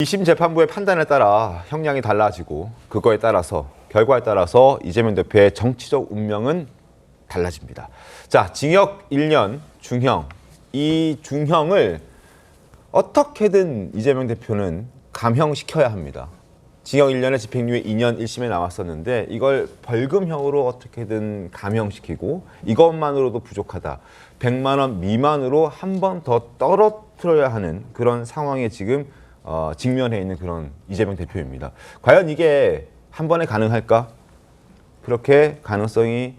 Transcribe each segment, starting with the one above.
2심 재판부의 판단에 따라 형량이 달라지고 그거에 따라서 결과에 따라서 이재명 대표의 정치적 운명은 달라집니다. 자, 징역 1년, 중형. 이 중형을 어떻게든 이재명 대표는 감형시켜야 합니다. 징역 1년에 집행유예 2년 1심에 나왔었는데 이걸 벌금형으로 어떻게든 감형시키고 이것만으로도 부족하다. 100만 원 미만으로 한 번 더 떨어뜨려야 하는 그런 상황에 지금 직면해 있는 그런 이재명 대표입니다. 과연 이게 한 번에 가능할까? 그렇게 가능성이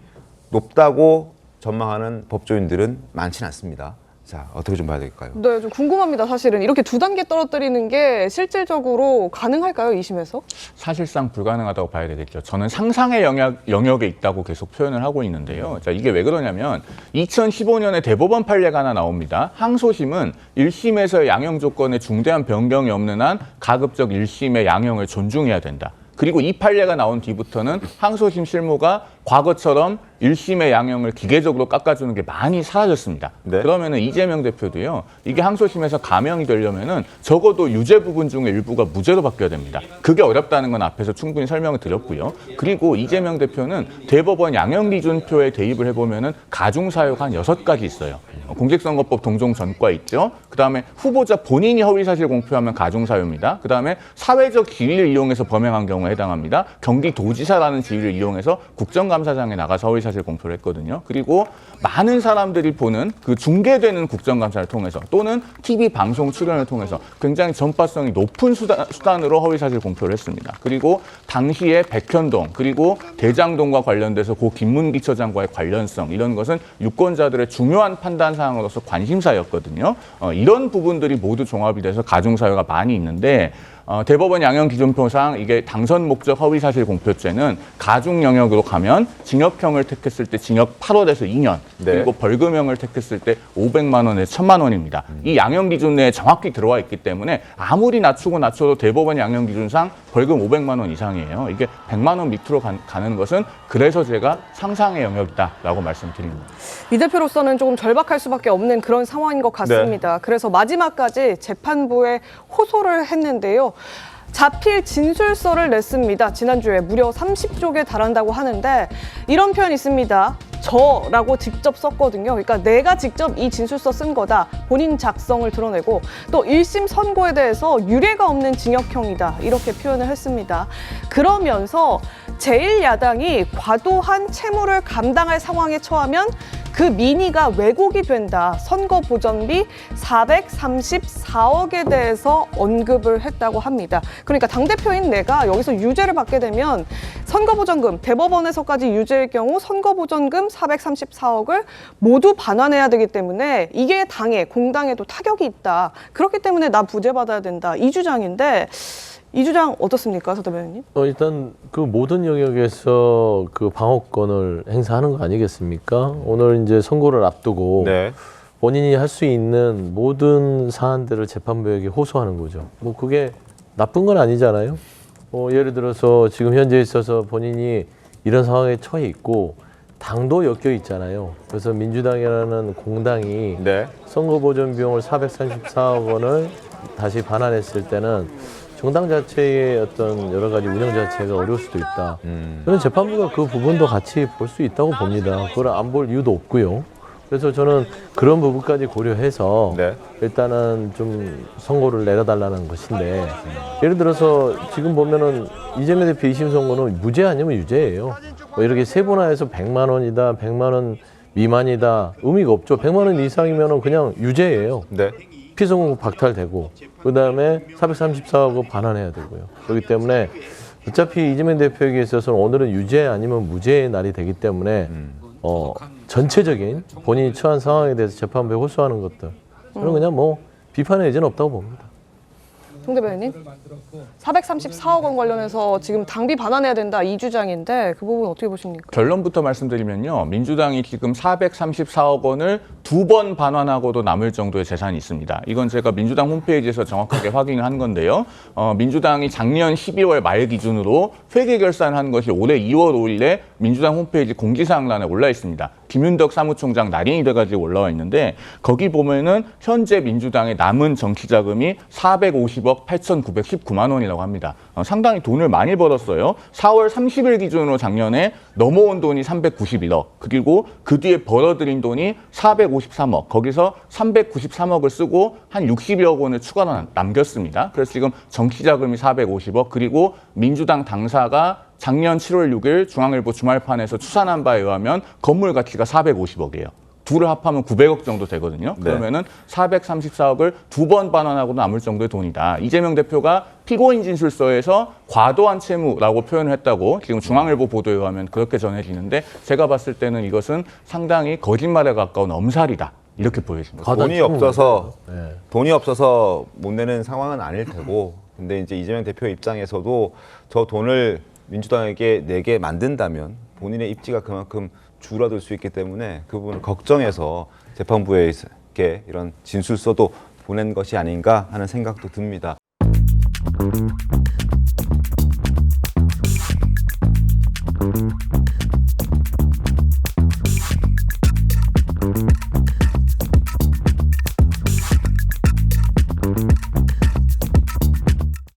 높다고 전망하는 법조인들은 많지는 않습니다. 자, 어떻게 좀 봐야 될까요? 네, 좀 궁금합니다. 사실은 이렇게 두 단계 떨어뜨리는 게 실질적으로 가능할까요, 2심에서? 사실상 불가능하다고 봐야 되겠죠. 저는 상상의 영역에 있다고 계속 표현을 하고 있는데요. 자, 이게 왜 그러냐면 2015년에 대법원 판례가 하나 나옵니다. 항소심은 1심에서의 양형 조건에 중대한 변경이 없는 한 가급적 1심의 양형을 존중해야 된다. 그리고 이 판례가 나온 뒤부터는 항소심 실무가 과거처럼 1심의 양형을 기계적으로 깎아주는 게 많이 사라졌습니다. 네. 그러면은 이재명 대표도요, 이게 항소심에서 감형이 되려면은 적어도 유죄 부분 중에 일부가 무죄로 바뀌어야 됩니다. 그게 어렵다는 건 앞에서 충분히 설명을 드렸고요. 그리고 이재명 대표는 대법원 양형기준표에 대입을 해보면은 가중사유가 한 6가지 있어요. 공직선거법 동종 전과 있죠. 그 다음에 후보자 본인이 허위사실 공표하면 가중사유입니다. 그 다음에 사회적 지위를 이용해서 범행한 경우에 해당합니다. 경기도지사라는 지위를 이용해서 국정감사장에 나가서 허위사실 공표를 했거든요. 그리고 많은 사람들이 보는 그 중계되는 국정감사를 통해서 또는 TV 방송 출연을 통해서 굉장히 전파성이 높은 수단으로 허위사실 공표를 했습니다. 그리고 당시에 백현동 그리고 대장동과 관련돼서 고 김문기처장과의 관련성 이런 것은 유권자들의 중요한 판단 사항으로서 관심사였거든요. 이런 부분들이 모두 종합이 돼서 가중사유가 많이 있는데 대법원 양형기준표상 이게 당선 목적 허위사실 공표죄는 가중 영역으로 가면 징역형을 택했을 때 징역 8월에서 2년 네. 그리고 벌금형을 택했을 때 500만 원에서 1000만 원입니다. 이 양형기준 내에 정확히 들어와 있기 때문에 아무리 낮춰도 대법원 양형기준상 벌금 500만 원 이상이에요. 이게 100만 원 밑으로 가는 것은 그래서 제가 상상의 영역이다라고 말씀드립니다. 이 대표로서는 조금 절박할 수밖에 없는 그런 상황인 것 같습니다. 그래서 마지막까지 재판부에 호소를 했는데요. 자필 진술서를 냈습니다. 지난주에 무려 30쪽에 달한다고 하는데 이런 표현이 있습니다. 저라고 직접 썼거든요. 그러니까 내가 직접 이 진술서 쓴 거다. 본인 작성을 드러내고 또 1심 선고에 대해서 유례가 없는 징역형이다. 이렇게 표현을 했습니다. 그러면서 제1야당이 과도한 채무를 감당할 상황에 처하면 그 민의가 왜곡이 된다. 선거 보전비 434억에 대해서 언급을 했다고 합니다. 그러니까 당대표인 내가 여기서 유죄를 받게 되면 선거보전금, 대법원에서까지 유죄일 경우 선거보전금 434억을 모두 반환해야 되기 때문에 이게 당에, 공당에도 타격이 있다. 그렇기 때문에 나 부재받아야 된다. 이 주장인데 이 주장 어떻습니까, 서 대변인님? 일단 그 모든 영역에서 그 방어권을 행사하는 거 아니겠습니까? 오늘 이제 선고를 앞두고 네. 본인이 할 수 있는 모든 사안들을 재판부에게 호소하는 거죠. 뭐 그게 나쁜 건 아니잖아요. 예를 들어서 지금 현재 있어서 본인이 이런 상황에 처해 있고 당도 엮여 있잖아요. 그래서 민주당이라는 공당이 네. 선거보전 비용을 434억 원을 다시 반환했을 때는 정당 자체의 어떤 여러 가지 운영 자체가 어려울 수도 있다. 저는 재판부가 그 부분도 같이 볼 수 있다고 봅니다. 그걸 안 볼 이유도 없고요. 그래서 저는 그런 부분까지 고려해서 네. 일단은 좀 선고를 내려달라는 것인데 예를 들어서 지금 보면은 이재명 대표 2심 선고는 무죄 아니면 유죄예요. 뭐 이렇게 세분화해서 100만 원이다, 100만 원 미만이다 의미가 없죠. 100만 원 이상이면은 그냥 유죄예요. 네. 피선고 박탈되고 그다음에 434억 반환해야 되고요. 그렇기 때문에 어차피 이재명 대표에게 있어서는 오늘은 유죄 아니면 무죄의 날이 되기 때문에 전체적인 본인이 처한 상황에 대해서 재판부에 호소하는 것들 저는 그냥 뭐 비판의 여지는 없다고 봅니다. 송 대변인님, 434억 원 관련해서 지금 당비 반환해야 된다 이 주장인데 그 부분 어떻게 보십니까? 결론부터 말씀드리면요. 민주당이 지금 434억 원을 2번 반환하고도 남을 정도의 재산이 있습니다. 이건 제가 민주당 홈페이지에서 정확하게 확인을 한 건데요. 민주당이 작년 12월 말 기준으로 회계 결산한 것이 올해 2월 5일에 민주당 홈페이지 공지사항란에 올라 있습니다. 김윤덕 사무총장 날인이 돼가지고 올라와 있는데 거기 보면은 현재 민주당의 남은 정치 자금이 450억 8,919만 원이라고 합니다. 상당히 돈을 많이 벌었어요. 4월 30일 기준으로 작년에 넘어온 돈이 391억, 그리고 그 뒤에 벌어들인 돈이 453억, 거기서 393억을 쓰고 한 60여 원을 추가로 남겼습니다. 그래서 지금 정치 자금이 450억, 그리고 민주당 당사가 작년 7월 6일 중앙일보 주말판에서 추산한 바에 의하면 건물 가치가 450억이에요. 둘을 합하면 900억 정도 되거든요. 네. 그러면은 434억을 두 번 반환하고 남을 정도의 돈이다. 이재명 대표가 피고인 진술서에서 과도한 채무라고 표현을 했다고 지금 중앙일보 보도에 의하면 그렇게 전해지는데, 제가 봤을 때는 이것은 상당히 거짓말에 가까운 엄살이다, 이렇게 보여집니다. 돈이 없어서 못 내는 상황은 아닐 테고, 근데 이제 이재명 대표 입장에서도 저 돈을 민주당에게 내게 만든다면 본인의 입지가 그만큼 줄어들 수 있기 때문에 그 부분을 걱정해서 재판부에 이렇게 이런 진술서도 보낸 것이 아닌가 하는 생각도 듭니다.